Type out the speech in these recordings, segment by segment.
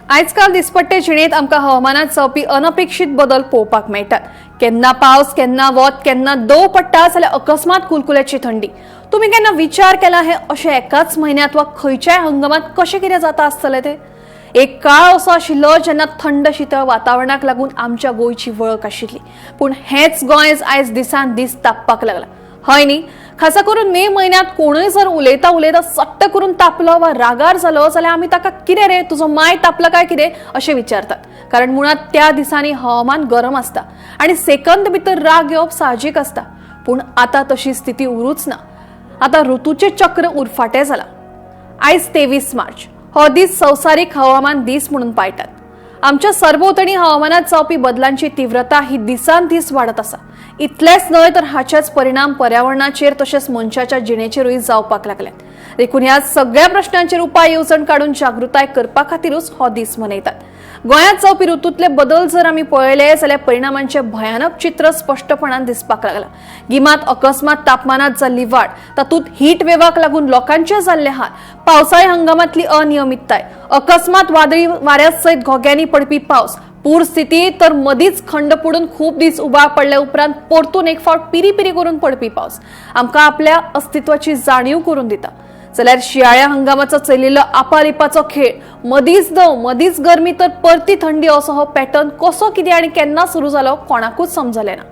आजकाल दिसपट्टे जिणेंत आमकां हवामानात जावपी अनपेक्षीत बदल पळोवपाक मेळटात। केन्ना पावस, केन्ना वत, केन्ना दव पडटा जाल्यार अकस्मात कुलकुल्याची थंडी। तुम्ही केन्ना विचार केला हे अशें एकाच म्हयन्यात वा खंयच्याय हंगामात कशें कितें जाता आसतलें ते? एक काळ असो आशिल्लो जेन्ना थंड शीतळ वातावरणाक लागून आमच्या गोंयची वळख आशिल्ली, पूण हेच गोंय आयज दिसान दीस तापपाक लागला। हय न्ही, खासा करून मे म्हयन्यात कोणूय जर उलयता उलयता सट्ट करून तापलो वा रागार जालो जाल्यार आमी ताका कितें रे तुजो माय तापला काय कितें अशें विचारतात। कारण मुळात त्या दिसांनी हवामान गरम आसता आनी सेकंद भितर राग येवप साहजीक आसता। पूण आता तशी स्थिती उरूच ना। आता ऋतूचे चक्र उरफाटें जाला। आयज 23 मार्च हो दीस संवसारीक हवामान दीस म्हणून पाळटात। आमच्या सरभोंवतणी हवामानात जावपी बदलांची तीव्रता ही दिसान दीस वाडत आसा। इतलेच न्हय तर हाचेच परिणाम पर्यावरणाचेर तशेंच मनशाच्या जिणेचेरूय जावपाक लागल्यात। देखून ह्या सगळ्या प्रश्नांचेर उपाय येवजण काडून जागृताय करपा खातीरूच हो दीस मनयतात। गोंयांत जावपी ऋतूंतले बदल जर आमी पळयले जाल्यार परिणामांचे भयानक चित्र स्पष्टपणान दिसपाक लागला। गिमांत अकस्मात तापमानात जाल्ली वाड, तातूंत हीट वेव्हाक लागून लोकांचे जाल्ले हाल, पावसाळी हंगामातली अनियमितताय, अकस्मात वादळी वाऱ्या सयत घोग्यांनी पडपी पावस, पूर स्थिती तर मदींच खंड पडून खूप दीस उबाळ पडल्या उपरांत परतून एक फावट पिरी पिरी करून पडपी पावस आमकां आपल्या अस्तित्वाची जाणीव करून दिता। जाल्यार शियाळ्या हंगामाचो चलिल्लो आपालिपाचो खेळ, मदींच दव, मदींच गरमी तर परती थंडी असो हो पॅटर्न कसो कितें आनी केन्ना सुरू जालो कोणाकूच समजलें ना।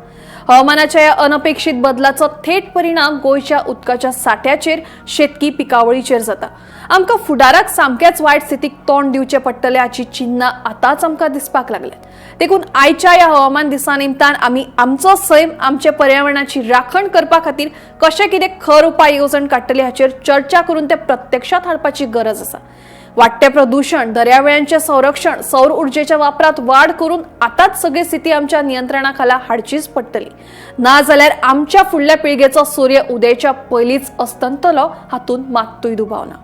हवामानाच्या या अनपेक्षीत बदलाचो थेट परिणाम गोंयच्या उदकाच्या साठ्याचेर, शेतकी पिकावळीचेर जाता। आमकां फुडाराक सामकेच वायट स्थितीक तोंड दिवचें पडटलें हाची चिन्हां आतांच आमकां दिसपाक लागल्यात। देखून आयच्या ह्या हवामान दिसा निमतान आमी आमचो सैम, आमचे पर्यावरणाची राखण करपा खातीर कशे कितें खर उपाय येवजण काडटले हाचेर चर्चा करून ते प्रत्यक्षात हाडपाची गरज आसा। वाडटे प्रदूषण, दर्यावेळांचे संरक्षण, सौर उर्जेच्या वापरात वाढ करून आताच सगळी स्थिती आमच्या नियंत्रणाखाला हाडचीच पडटली। ना जाल्यार आमच्या फुडल्या पिळगेचो सूर्य उदयाच्या पयलींच अस्तंतलो हातून मात्तूय दुबाव ना।